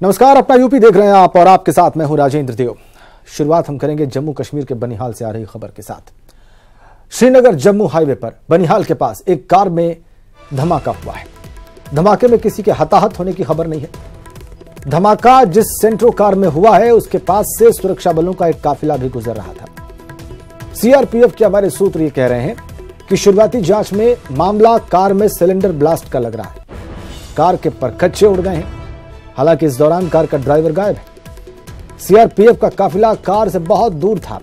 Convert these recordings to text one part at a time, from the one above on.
नमस्कार, अपना यूपी देख रहे हैं आप और आपके साथ मैं हूं राजेंद्र देव। शुरुआत हम करेंगे जम्मू कश्मीर के बनिहाल से आ रही खबर के साथ। श्रीनगर जम्मू हाईवे पर बनिहाल के पास एक कार में धमाका हुआ है। धमाके में किसी के हताहत होने की खबर नहीं है। धमाका जिस सेंट्रो कार में हुआ है उसके पास से सुरक्षा बलों का एक काफिला भी गुजर रहा था। सीआरपीएफ के हमारे सूत्र ये कह रहे हैं कि शुरुआती जांच में मामला कार में सिलेंडर ब्लास्ट का लग रहा है। कार के परखच्चे उड़ गए हैं। हालांकि इस दौरान कार का ड्राइवर गायब है। सीआरपीएफ का काफिला कार से बहुत दूर था।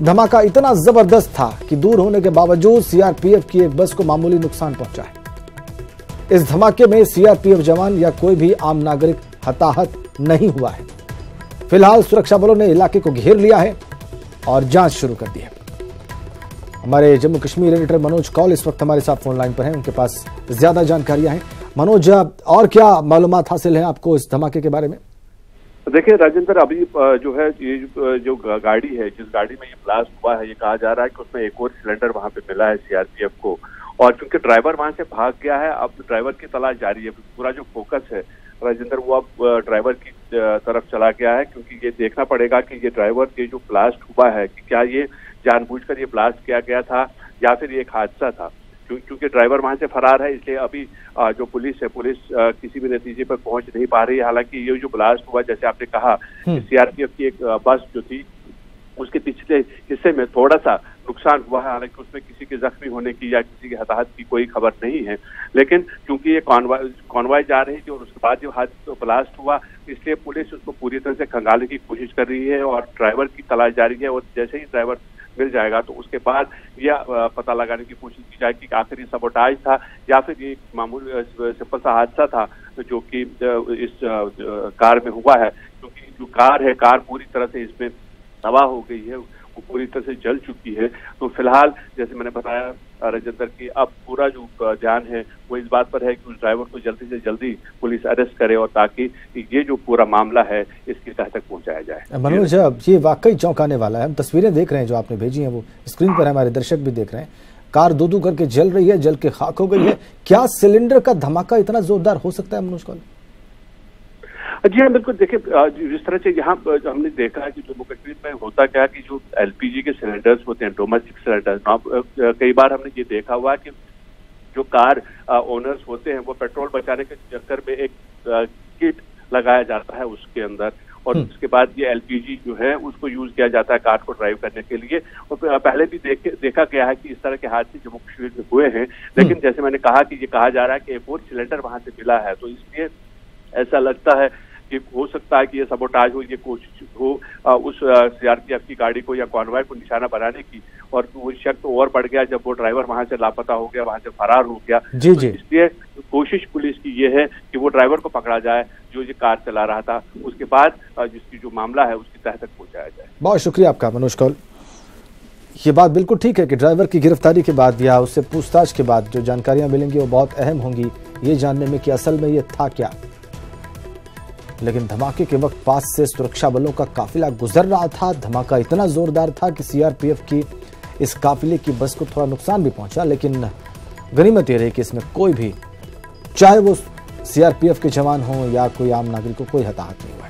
धमाका इतना जबरदस्त था कि दूर होने के बावजूद सीआरपीएफ की एक बस को मामूली नुकसान पहुंचा है। इस धमाके में सीआरपीएफ जवान या कोई भी आम नागरिक हताहत नहीं हुआ है। फिलहाल सुरक्षा बलों ने इलाके को घेर लिया है और जांच शुरू कर दी है। हमारे जम्मू कश्मीर एडिटर मनोज कौल इस वक्त हमारे साथ फोन लाइन पर हैं। उनके पास ज्यादा जानकारियां हैं। मनोज, और क्या मालूमात हासिल है आपको इस धमाके के बारे में? देखिए राजेंद्र, अभी जो है ये जो गाड़ी है, जिस गाड़ी में ये ब्लास्ट हुआ है, ये कहा जा रहा है कि उसमें एक और सिलेंडर वहां पे मिला है सीआरपीएफ को। और चूंकि ड्राइवर वहां से भाग गया है, अब ड्राइवर की तलाश जारी है। पूरा जो फोकस है राजेंद्र वो अब ड्राइवर की तरफ चला गया है, क्योंकि ये देखना पड़ेगा कि ये ड्राइवर के जो ब्लास्ट हुआ है कि क्या ये जानबूझकर ये ब्लास्ट किया गया था या फिर ये एक हादसा था। क्योंकि ड्राइवर वहां से फरार है, इसलिए अभी जो पुलिस है, पुलिस किसी भी नतीजे पर पहुंच नहीं पा रही है। हालांकि ये जो ब्लास्ट हुआ, जैसे आपने कहा, सीआरपीएफ की एक बस जो थी उसके पिछले हिस्से में थोड़ा सा नुकसान हुआ है। हालांकि उसमें किसी के जख्मी होने की या किसी के हताहत की कोई खबर नहीं है। लेकिन क्योंकि ये कॉन्वॉय जा रही थी और उसके बाद जो हादसा ब्लास्ट हुआ, इसलिए पुलिस उसको पूरी तरह से खंगालने की कोशिश कर रही है और ड्राइवर की तलाश जारी है। और जैसे ही ड्राइवर मिल जाएगा तो उसके बाद यह पता लगाने की कोशिश की जाएगी कि आखिर ये सबोटाज था या फिर ये मामूली सिंपल सा हादसा था जो कि इस कार में हुआ है। क्योंकि जो कार है, कार पूरी तरह से इसमें तबाह हो गई है, वो पूरी तरह से जल चुकी है। तो फिलहाल जैसे मैंने बताया राजेंद्र की अब पूरा जो ध्यान है वो इस बात पर है कि उस ड्राइवर को जल्दी से जल्दी पुलिस अरेस्ट करे और ताकि ये जो पूरा मामला है इसकी तह तक पहुंचाया जाए। मनोज, ये वाकई चौंकाने वाला है। हम तस्वीरें देख रहे हैं जो आपने भेजी हैं, वो स्क्रीन पर हमारे दर्शक भी देख रहे हैं। कार दो करके जल रही है, जल के खाक हो गई है। क्या सिलेंडर का धमाका इतना जोरदार हो सकता है मनोज कौल? जी हाँ, बिल्कुल। देखिए, जिस तरह से यहाँ हमने देखा है कि जम्मू कश्मीर में होता क्या है कि जो एलपीजी के सिलेंडर्स होते हैं, डोमेस्टिक सिलेंडर्स, कई बार हमने ये देखा हुआ है कि जो कार ओनर्स होते हैं वो पेट्रोल बचाने के चक्कर में एक किट लगाया जाता है उसके अंदर, और उसके बाद ये एलपीजी जो है उसको यूज किया जाता है कार को ड्राइव करने के लिए। और पहले भी देखा गया है कि इस तरह के हादसे जम्मू कश्मीर में हुए हैं। लेकिन जैसे मैंने कहा कि ये कहा जा रहा है कि एक और सिलेंडर वहां से मिला है, तो इसलिए ऐसा लगता है कि हो सकता है कि ये सबोटाज हो, ये कोशिश हो उस सीआरपीएफ की गाड़ी को या कॉन्वॉय को निशाना बनाने की। और वो शक तो और बढ़ गया जब वो ड्राइवर वहां से लापता हो गया, वहां से फरार हो गया। जी जी। इसलिए कोशिश पुलिस की ये है कि वो ड्राइवर को पकड़ा जाए जो ये कार चला रहा था, उसके बाद जिसकी जो मामला है उसकी तह तक पहुंचाया जाए। बहुत शुक्रिया आपका मनोज कौल। ये बात बिल्कुल ठीक है कि ड्राइवर की गिरफ्तारी के बाद या उससे पूछताछ के बाद जो जानकारियां मिलेंगी वो बहुत अहम होंगी, ये जानने में कि असल में ये था क्या। लेकिन धमाके के वक्त पास से सुरक्षा बलों का काफिला गुजर रहा था। धमाका इतना जोरदार था कि सीआरपीएफ की इस काफिले की बस को थोड़ा नुकसान भी पहुंचा। लेकिन गनीमत ये रही कि इसमें कोई भी, चाहे वो सीआरपीएफ के जवान हो या कोई आम नागरिक को, कोई हताहत नहीं हुआ।